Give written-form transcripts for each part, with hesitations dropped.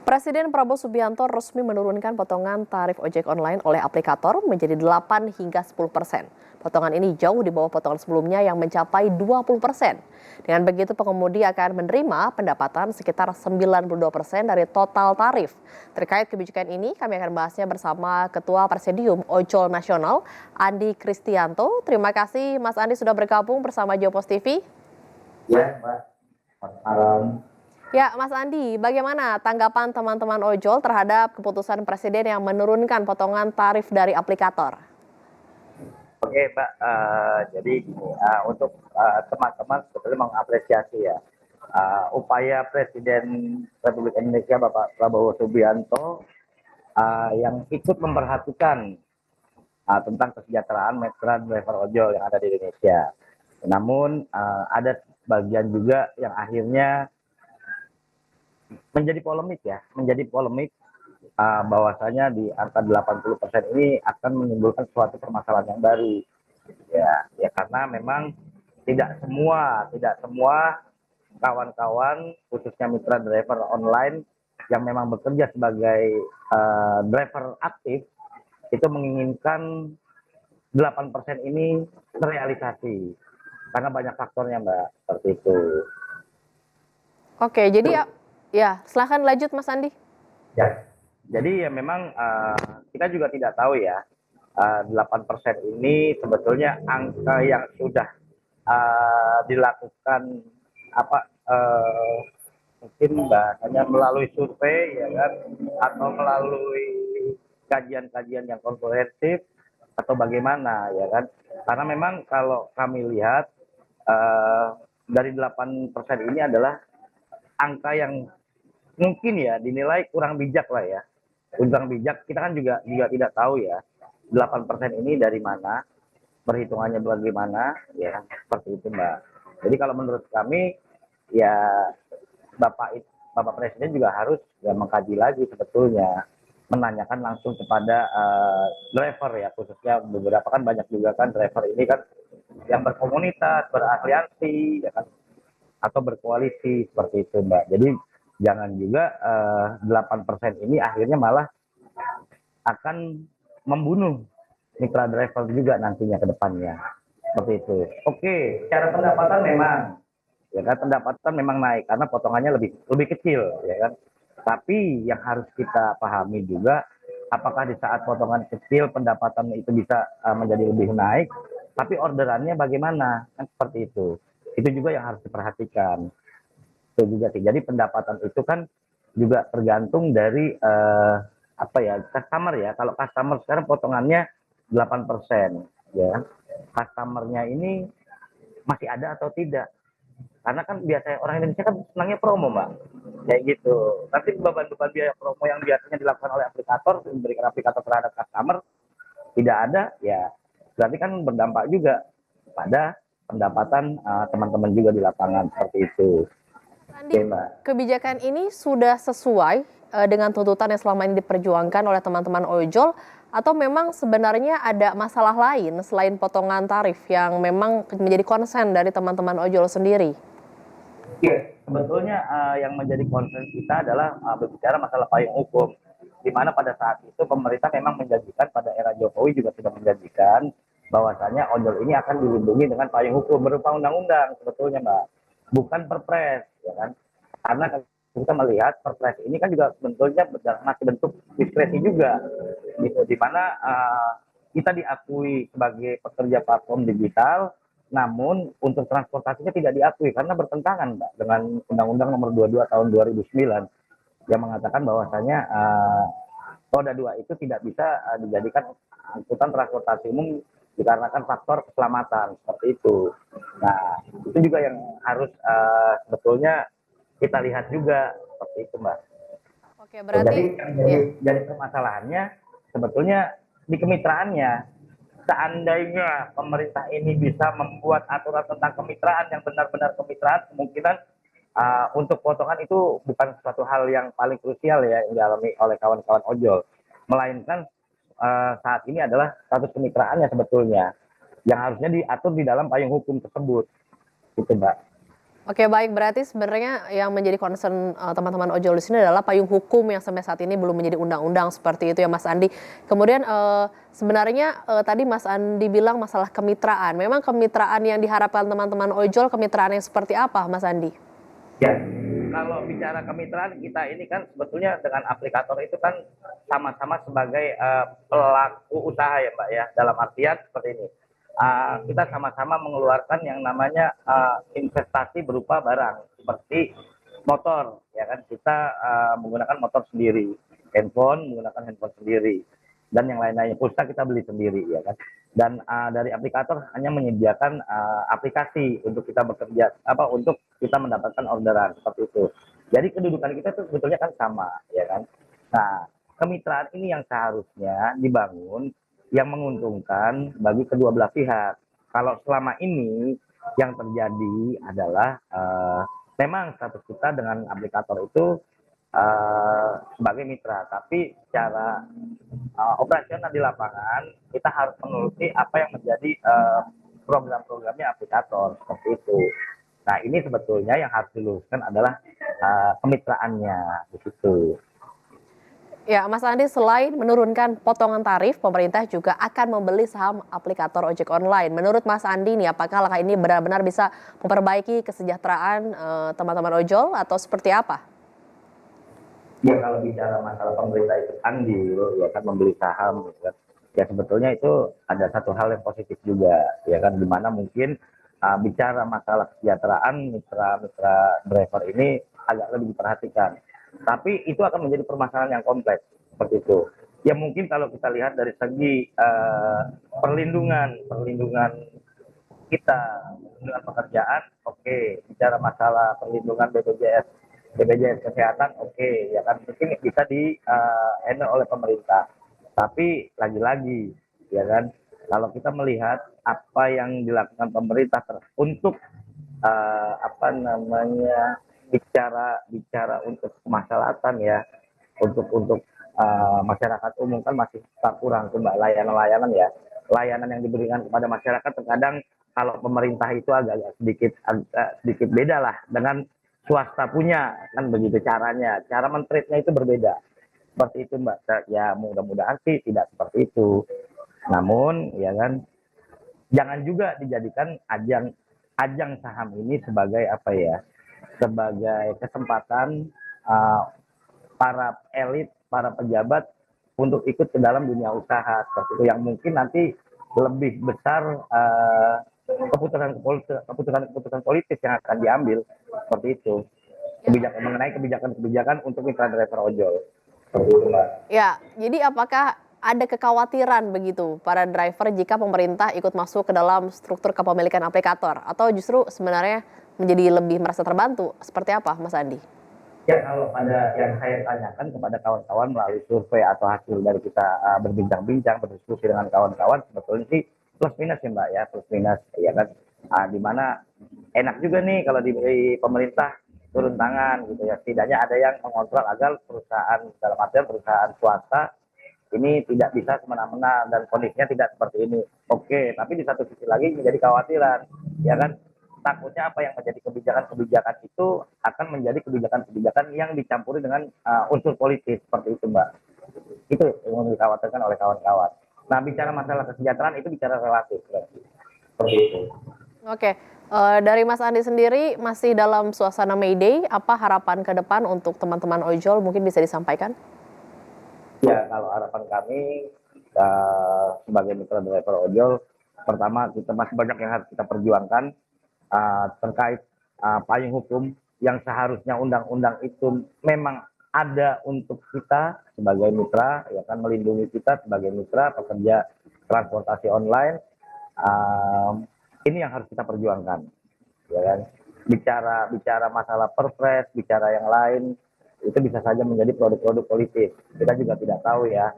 Presiden Prabowo Subianto resmi menurunkan potongan tarif ojek online oleh aplikator menjadi 8 hingga 10%. Potongan ini jauh di bawah potongan sebelumnya yang mencapai 20%. Dengan begitu pengemudi akan menerima pendapatan sekitar 92% dari total tarif. Terkait kebijakan ini kami akan bahasnya bersama Ketua Presidium Ojol Nasional Andi Kristianto. Terima kasih Mas Andi sudah bergabung bersama Jopos TV. Ya, Mbak. Selamat malam. Ya, Mas Andi, bagaimana tanggapan teman-teman ojol terhadap keputusan Presiden yang menurunkan potongan tarif dari aplikator? Oke, Mbak. Jadi gini, untuk teman-teman sebetulnya mengapresiasi ya upaya Presiden Republik Indonesia Bapak Prabowo Subianto yang ikut memperhatikan tentang kesejahteraan mitra driver ojol yang ada di Indonesia. Namun ada bagian juga yang akhirnya menjadi polemik bahwasanya di angka 80% ini akan menimbulkan suatu permasalahan yang baru. Ya karena memang tidak semua kawan-kawan khususnya mitra driver online yang memang bekerja sebagai driver aktif itu menginginkan 8% ini terrealisasi karena banyak faktornya, Mbak, seperti itu. Oke, jadi ya silahkan lanjut Mas Andi. Ya, jadi ya memang kita juga tidak tahu ya 8% ini sebetulnya angka yang sudah dilakukan mungkin bahasanya melalui survei ya kan atau melalui kajian-kajian yang komprehensif atau bagaimana ya kan, karena memang kalau kami lihat dari 8% ini adalah angka yang mungkin ya dinilai kurang bijak lah ya. Kurang bijak, kita kan juga tidak tahu ya 8% ini dari mana, perhitungannya bagaimana, ya seperti itu, Mbak. Jadi kalau menurut kami ya Bapak Presiden juga harus ya mengkaji lagi sebetulnya, menanyakan langsung kepada driver ya, khususnya beberapa kan banyak juga kan driver ini kan yang berkomunitas, berafiliasi, ya kan, atau berkoalisi seperti itu, Mbak. Jadi jangan juga 8% ini akhirnya malah akan membunuh mitra driver juga nantinya ke depannya. Seperti itu. Oke, secara pendapatan memang ya kan pendapatan memang naik karena potongannya lebih kecil ya kan. Tapi yang harus kita pahami juga apakah di saat potongan kecil pendapatannya itu bisa menjadi lebih naik, tapi orderannya bagaimana? Kan seperti itu. Itu juga yang harus diperhatikan. Itu juga sih. Jadi pendapatan itu kan juga tergantung dari customer ya. Kalau customer sekarang potongannya 8% ya. Customernya ini masih ada atau tidak? Karena kan biasanya orang Indonesia kan senangnya promo, Mbak. Kayak gitu. Nanti beban-beban biaya promo yang biasanya dilakukan oleh aplikator, memberikan aplikator terhadap customer, tidak ada, ya berarti kan berdampak juga pada pendapatan teman-teman juga di lapangan seperti itu. Andi, kebijakan ini sudah sesuai dengan tuntutan yang selama ini diperjuangkan oleh teman-teman ojol atau memang sebenarnya ada masalah lain selain potongan tarif yang memang menjadi konsen dari teman-teman ojol sendiri? Iya, sebetulnya yang menjadi concern kita adalah berbicara masalah payung hukum, di mana pada saat itu pemerintah memang menjanjikan pada era Jokowi juga sudah menjanjikan bahwasanya ojol ini akan dilindungi dengan payung hukum berupa undang-undang sebetulnya, Mbak, bukan perpres, ya kan? Karena kita melihat perpres ini kan juga bentuknya masih bentuk diskresi juga, gitu, di mana kita diakui sebagai pekerja platform digital, namun untuk transportasinya tidak diakui karena bertentangan, Mbak, dengan Undang-Undang Nomor 22 Tahun 2009 yang mengatakan bahwasanya roda 2 itu tidak bisa dijadikan angkutan transportasi umum dikarenakan faktor keselamatan seperti itu. Nah, itu juga yang harus sebetulnya kita lihat juga seperti itu, Mbak. Oke, berarti Jadi permasalahannya sebetulnya di kemitraannya. Seandainya pemerintah ini bisa membuat aturan tentang kemitraan yang benar-benar kemitraan, kemungkinan untuk potongan itu bukan suatu hal yang paling krusial ya yang dialami oleh kawan-kawan ojol, melainkan saat ini adalah status kemitraannya sebetulnya yang harusnya diatur di dalam payung hukum tersebut, gitu, Mbak. Oke, baik, berarti sebenarnya yang menjadi concern teman-teman ojol di sini adalah payung hukum yang sampai saat ini belum menjadi undang-undang seperti itu ya Mas Andi. Kemudian sebenarnya tadi Mas Andi bilang masalah kemitraan. Memang kemitraan yang diharapkan teman-teman ojol kemitraan yang seperti apa Mas Andi? Ya, kalau bicara kemitraan kita ini kan sebetulnya dengan aplikator itu kan sama-sama sebagai pelaku usaha ya Mbak ya. Dalam artian seperti ini, kita sama-sama mengeluarkan yang namanya investasi berupa barang seperti motor, ya kan kita menggunakan motor sendiri, handphone menggunakan handphone sendiri, dan yang lain-lainnya pulsa kita beli sendiri, ya kan. Dan dari aplikator hanya menyediakan aplikasi untuk kita bekerja untuk kita mendapatkan orderan seperti itu. Jadi kedudukan kita itu sebetulnya kan sama, ya kan. Nah, kemitraan ini yang seharusnya dibangun yang menguntungkan bagi kedua belah pihak. Kalau selama ini yang terjadi adalah memang status kita dengan aplikator itu sebagai mitra, tapi secara operasional di lapangan kita harus menuruti apa yang menjadi program-programnya aplikator seperti itu. Nah, ini sebetulnya yang harus diluruskan adalah kemitraannya di situ. Ya, Mas Andi, selain menurunkan potongan tarif, pemerintah juga akan membeli saham aplikator ojek online. Menurut Mas Andi nih, apakah langkah ini benar-benar bisa memperbaiki kesejahteraan teman-teman ojol atau seperti apa? Ya kalau bicara masalah pemerintah itu andil, ya kan membeli saham, ya kan. Ya sebetulnya itu ada satu hal yang positif juga, ya kan, di mana mungkin bicara masalah kesejahteraan mitra-mitra driver ini agak lebih diperhatikan. Tapi itu akan menjadi permasalahan yang kompleks seperti itu. Ya mungkin kalau kita lihat dari segi perlindungan kita dengan pekerjaan, oke. Bicara masalah perlindungan BPJS kesehatan, oke, ya kan mungkin bisa di handle oleh pemerintah. Tapi lagi-lagi, ya kan, kalau kita melihat apa yang dilakukan pemerintah untuk apa namanya bicara untuk kemaslahatan ya, untuk masyarakat umum kan masih kurang tuh Mbak, layanan-layanan ya. Layanan yang diberikan kepada masyarakat terkadang kalau pemerintah itu agak sedikit beda lah dengan swasta punya, kan begitu caranya. Cara men-treatnya itu berbeda. Seperti itu Mbak. Ya mudah-mudahan sih tidak seperti itu. Namun ya kan jangan juga dijadikan ajang saham ini sebagai apa ya? Sebagai kesempatan para elit, para pejabat untuk ikut ke dalam dunia usaha seperti itu, yang mungkin nanti lebih besar keputusan politis yang akan diambil seperti itu, mengenai kebijakan untuk mitra driver ojol seperti itu Mbak. Ya, jadi apakah ada kekhawatiran begitu para driver jika pemerintah ikut masuk ke dalam struktur kepemilikan aplikator? Atau justru sebenarnya menjadi lebih merasa terbantu? Seperti apa Mas Andi? Ya kalau pada yang saya tanyakan kepada kawan-kawan melalui survei atau hasil dari kita berbincang-bincang, berdiskusi dengan kawan-kawan, sebetulnya sih plus minus ya Mbak ya, plus minus ya kan. Di mana enak juga nih kalau diberi pemerintah turun tangan gitu ya. Setidaknya ada yang mengontrol agar perusahaan, dalam artian perusahaan swasta ini tidak bisa semena-mena dan kondisinya tidak seperti ini. Oke, tapi di satu sisi lagi menjadi kekhawatiran, ya kan? Takutnya apa yang menjadi kebijakan-kebijakan itu akan menjadi kebijakan-kebijakan yang dicampuri dengan unsur politis seperti itu Mbak. Itu yang dikhawatirkan oleh kawan-kawan. Nah bicara masalah kesejahteraan itu bicara relatif seperti itu. Oke, dari Mas Andi sendiri masih dalam suasana May Day, apa harapan ke depan untuk teman-teman ojol mungkin bisa disampaikan? Ya kalau harapan kami sebagai mitra driver ojol, pertama kita masih banyak yang harus kita perjuangkan terkait payung hukum yang seharusnya undang-undang itu memang ada untuk kita sebagai mitra, ya kan, melindungi kita sebagai mitra pekerja transportasi online. Ini yang harus kita perjuangkan, ya kan. Bicara masalah perpres, bicara yang lain itu bisa saja menjadi produk-produk politik. Kita juga tidak tahu ya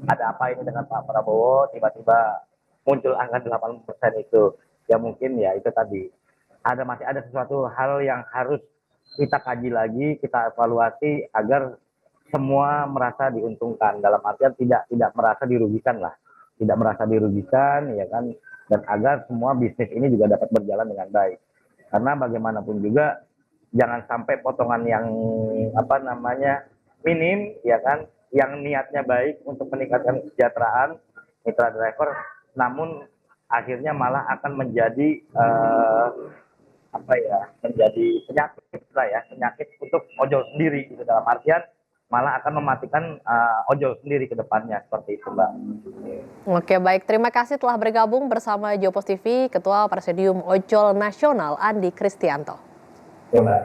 ada apa ini dengan Pak Prabowo tiba-tiba muncul angka 8% itu. Ya mungkin ya itu tadi masih ada sesuatu hal yang harus kita kaji lagi, kita evaluasi agar semua merasa diuntungkan, dalam artian tidak merasa dirugikan lah, tidak merasa dirugikan ya kan, dan agar semua bisnis ini juga dapat berjalan dengan baik Karena bagaimanapun juga jangan sampai potongan yang minim ya kan, yang niatnya baik untuk meningkatkan kesejahteraan mitra driver, namun akhirnya malah akan menjadi menjadi penyakit lah ya, penyakit untuk ojol sendiri gitu, dalam artian malah akan mematikan ojol sendiri ke depannya, seperti itu Mbak. Oke, baik. Terima kasih telah bergabung bersama Jopos TV, Ketua Presidium Ojol Nasional Andi Kristianto. Ya, Mbak.